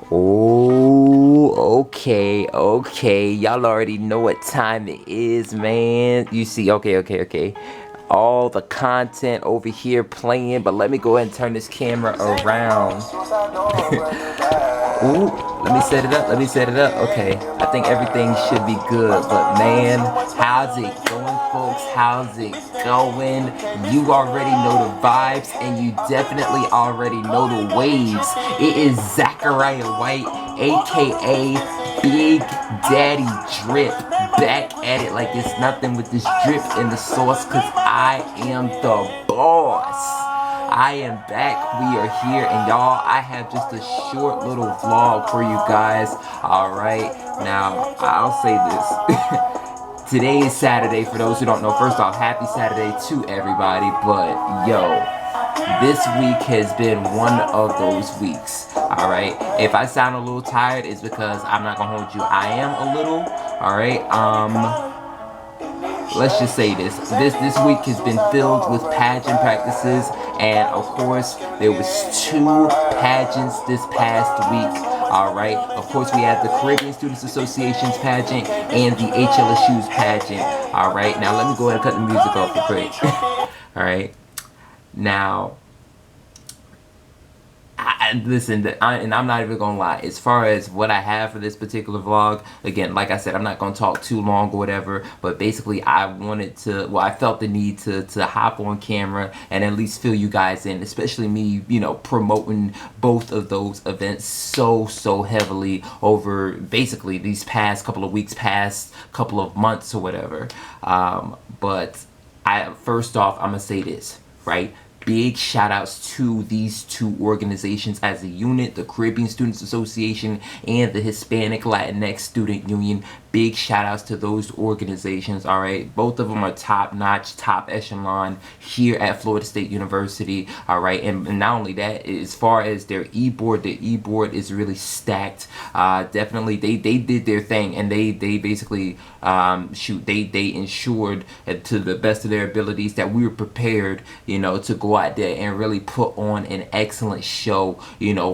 Oh, okay. Y'all already know what time it is, man. You see, okay. All the content over here playing, but let me go ahead and turn this camera around. Ooh, let me set it up. Okay, I think everything should be good. But man, how's it going, folks? How's it going? You already know the vibes, and you definitely already know the waves. It is Zachariah White, a.k.a. Big Daddy Drip, back at it like it's nothing with this drip in the sauce, cause I am the boss. I am back. We are here, and y'all, I have just a short little vlog for you guys. Alright, now I'll say this. Today is Saturday. For those who don't know, first off, happy Saturday to everybody. But yo, this week has been one of those weeks. Alright, if I sound a little tired, it's because I'm not gonna hold you. I am a little. Alright, let's just say this week has been filled with pageant practices, and of course there was two pageants this past week. All right, of course we had the Caribbean Students Association's pageant and the HLSU's pageant. All right, now let me go ahead and cut the music off real quick. All right, now listen, and I'm not even gonna lie. As far as what I have for this particular vlog, again, like I said, I'm not gonna talk too long or whatever. But basically, I wanted to. Well, I felt the need to hop on camera and at least fill you guys in, especially me, promoting both of those events so heavily over basically these past couple of weeks, past couple of months or whatever. But I first off, I'm gonna say this, right? Big shout outs to these two organizations as a unit, the Caribbean Students Association and the Hispanic Latinx Student Union. Big shout outs to those organizations. All right, both of them are top notch, top echelon here at Florida State University. All right, and not only that, as far as their e-board, the e-board is really stacked. Definitely, they did their thing, and they basically they ensured to the best of their abilities that we were prepared, to go out there and really put on an excellent show,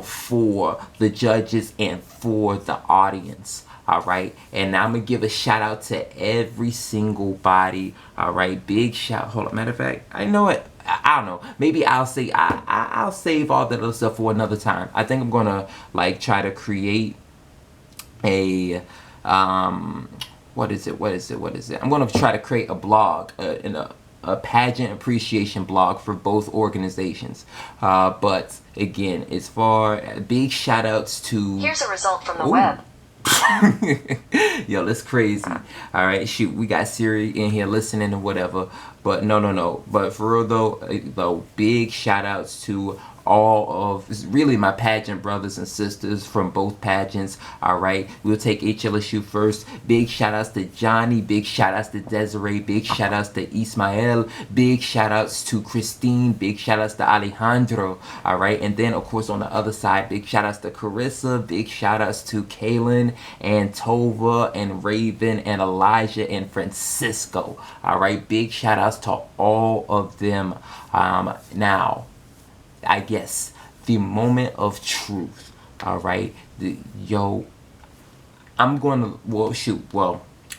for the judges and for the audience. All right, and I'm gonna give a shout out to every single body. All right, big shout. Hold on, matter of fact, I know it. I don't know. Maybe I'll say I'll save all that other stuff for another time. I think I'm gonna try to create a what is it? I'm gonna try to create a blog in a pageant appreciation blog for both organizations. But again, as far big shout outs to. Here's a result from the web. Yo, that's crazy. All right, shoot, we got Siri in here listening and whatever. But no. But for real though, big shout outs to all of really my pageant brothers and sisters from both pageants. All right, we'll take HLSU first. Big shout outs to Johnny, big shout outs to Desiree, big shout outs to Ismael, big shout outs to Christine, big shout outs to Alejandro. All right, and then of course on the other side, big shout outs to Carissa, big shout outs to Kaylin and Tova and Raven and Elijah and Francisco. All right, big shout outs to all of them. Now, I guess the moment of truth. All right, I'm gonna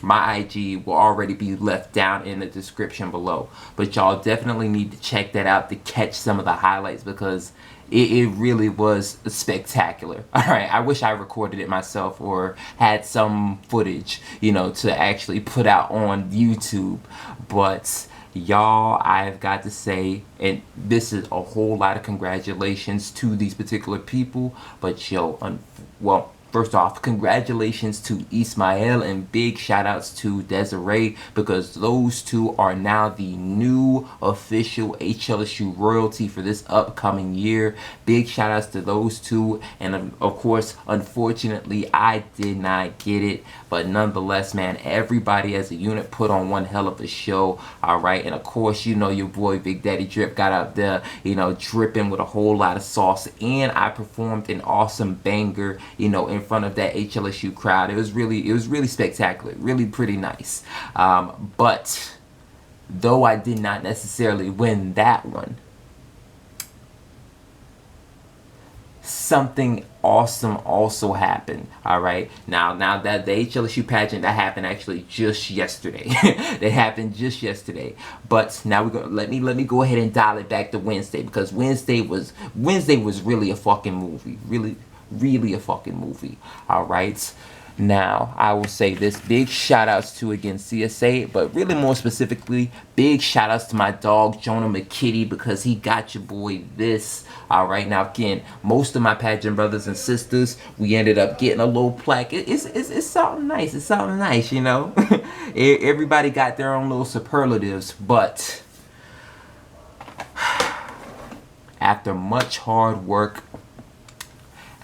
my IG will already be left down in the description below, but y'all definitely need to check that out to catch some of the highlights because it really was spectacular. All right, I wish I recorded it myself or had some footage, to actually put out on YouTube, but y'all, I've got to say, and this is a whole lot of congratulations to these particular people, but first off, congratulations to Ismael and big shout outs to Desiree because those two are now the new official HLSU royalty for this upcoming year. Big shout outs to those two, and of course, unfortunately, I did not get it, but nonetheless, man, everybody as a unit put on one hell of a show. All right, and of course, your boy Big Daddy Drip got out there, dripping with a whole lot of sauce, and I performed an awesome banger, in front of that HLSU crowd. It was really spectacular, really pretty nice. But though I did not necessarily win that one, something awesome also happened. All right, now that the HLSU pageant that happened actually just yesterday, that happened just yesterday. But now we're gonna let me go ahead and dial it back to Wednesday, because Wednesday was really a fucking movie, really a fucking movie. All right. Now, I will say this, big shout outs to, again, CSA, but really more specifically, big shout outs to my dog, Jonah McKitty, because he got your boy this. All right, now, again, most of my pageant brothers and sisters, we ended up getting a little plaque. It's something nice. It's something nice, you know? Everybody got their own little superlatives, but after much hard work,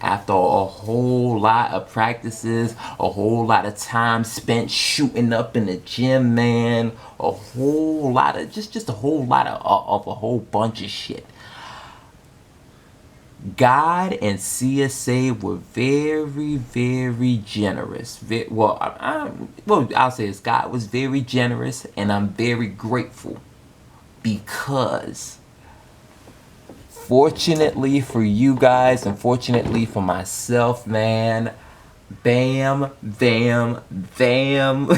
after a whole lot of practices, a whole lot of time spent shooting up in the gym, man, a whole lot of just a whole lot of a whole bunch of shit. God and CSA were very, very generous. I'll say this: God was very generous, and I'm very grateful, because fortunately for you guys and fortunately for myself, man, bam, bam, bam.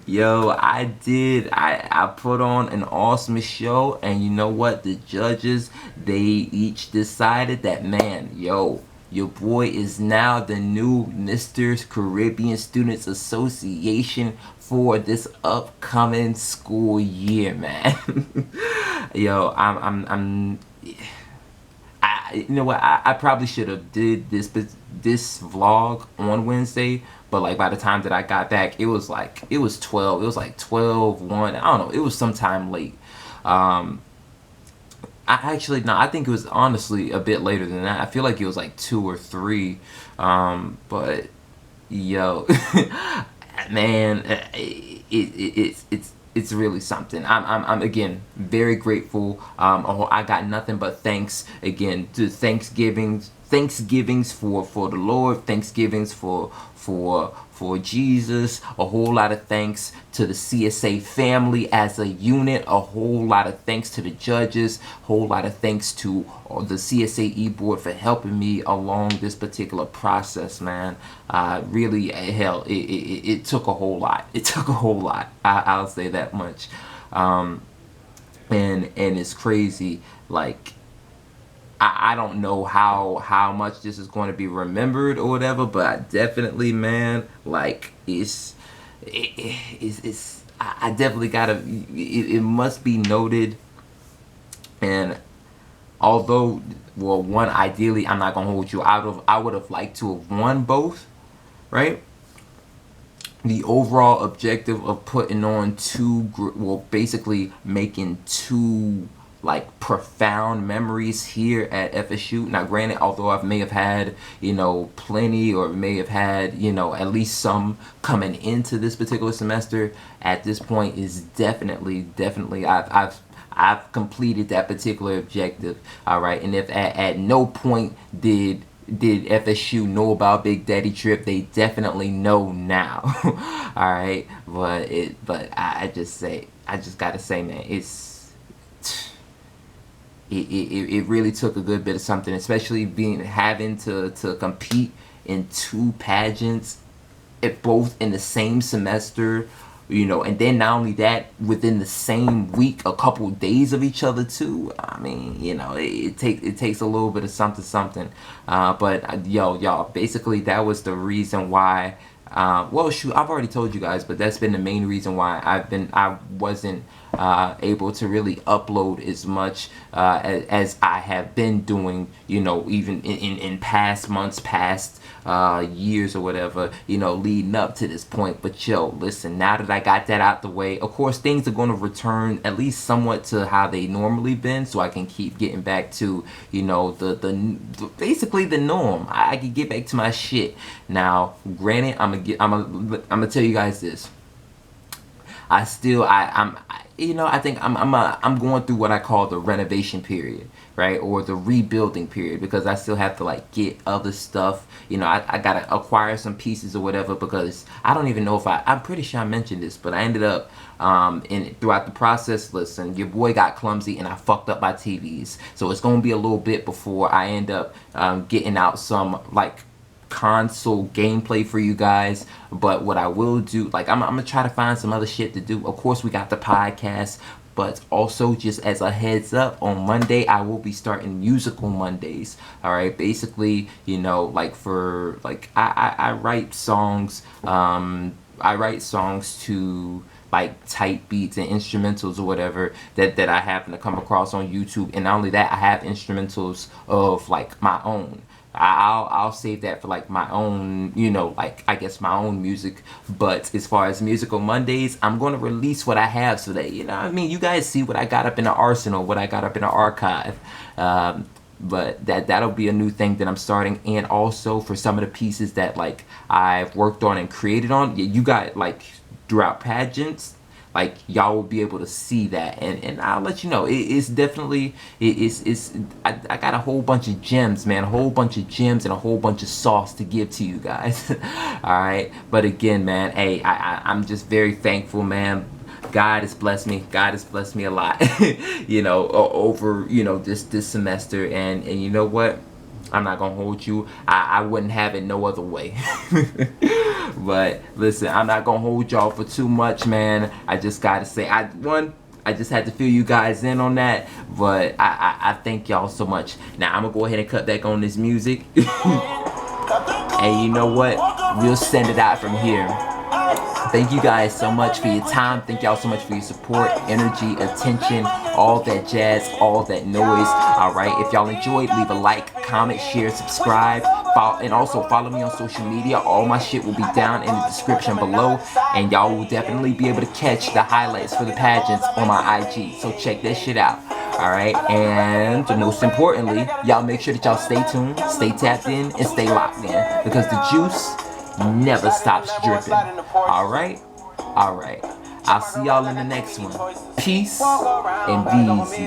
Yo, I put on an awesome show, and you know what? The judges, they each decided that, man, yo, your boy is now the new Mr. Caribbean Students Association for this upcoming school year, man. Yo, you know what? I probably should have did this vlog on Wednesday, but like by the time that I got back, it was 12. It was like 12, 1. I don't know. It was sometime late. I think it was honestly a bit later than that. I feel like it was like 2 or 3. But yo, man, it's really something. I'm again very grateful. I got nothing but thanks again to Thanksgivings for the Lord, Thanksgivings for Jesus, a whole lot of thanks to the CSA family as a unit, a whole lot of thanks to the judges, a whole lot of thanks to the CSAE board for helping me along this particular process, man. Really, hell, it took a whole lot. It took a whole lot. I'll say that much. And it's crazy, like, I don't know how much this is going to be remembered or whatever, but I definitely, man, like, I definitely gotta, it must be noted. And although, well, one, ideally, I'm not gonna hold you, I would have liked to have won both, right? The overall objective of putting on basically making two like profound memories here at FSU. Now granted, although I may have had, you know, plenty, or may have had, you know, at least some coming into this particular semester, at this point is definitely I've completed that particular objective. All right, and if at no point did FSU know about Big Daddy Trip, they definitely know now. All right, but I just gotta say, man, it really took a good bit of something, especially having to compete in 2 pageants, both in the same semester, you know, and then not only that, within the same week, a couple days of each other too. I mean, you know, it takes a little bit of something. But y'all, basically that was the reason why. Well, shoot, I've already told you guys, but that's been the main reason why I wasn't able to really upload as much as I have been doing, you know, even in past months, past years or whatever, you know, leading up to this point. But yo, listen, now that I got that out the way, of course things are going to return at least somewhat to how they normally been, so I can keep getting back to, you know, the basically the norm. I can get back to my shit. Now granted, I'm gonna tell you guys this. I think I'm going through what I call the renovation period. right? Or the rebuilding period, because I still have to like get other stuff. You know, I gotta acquire some pieces or whatever, because I don't even know if I'm pretty sure I mentioned this, but I ended up and throughout the process, listen, your boy got clumsy and I fucked up my TVs. So it's gonna be a little bit before I end up getting out some like console gameplay for you guys. But what I will do, like I'm gonna try to find some other shit to do. Of course we got the podcast, but also just as a heads up, on Monday I will be starting musical Mondays. All right, basically, you know, like for like I write songs. I write songs to like type beats and instrumentals or whatever that I happen to come across on YouTube. And not only that, I have instrumentals of like my own. I'll save that for like my own, you know, like I guess my own music. But as far as musical Mondays, I'm going to release what I have so that, you know what I mean, you guys see what I got up in the arsenal, what I got up in the archive. But that'll be a new thing that I'm starting. And also for some of the pieces that like I've worked on and created on, you got like throughout pageants, like y'all will be able to see that, and I'll let you know. It's definitely I got a whole bunch of gems, man, a whole bunch of gems and a whole bunch of sauce to give to you guys. All right, but again, man, hey, I'm just very thankful, man. God has blessed me. God has blessed me a lot, you know, over, you know, this semester, and you know what? I'm not gonna hold you. I wouldn't have it no other way. But listen, I'm not gonna hold y'all for too much, man. I just gotta say, I just had to fill you guys in on that. But I thank y'all so much. Now I'm gonna go ahead and cut back on this music. And you know what? We'll send it out from here. Thank you guys so much for your time. Thank y'all so much for your support, energy, attention, all that jazz, all that noise. Alright, if y'all enjoyed, leave a like, comment, share, subscribe, and also follow me on social media. All my shit will be down in the description below, and y'all will definitely be able to catch the highlights for the pageants on my IG. So check that shit out. Alright, and most importantly, y'all make sure that y'all stay tuned, stay tapped in, and stay locked in, because the juice never stops dripping. Alright? Alright. I'll see y'all in the next one. Peace and be easy.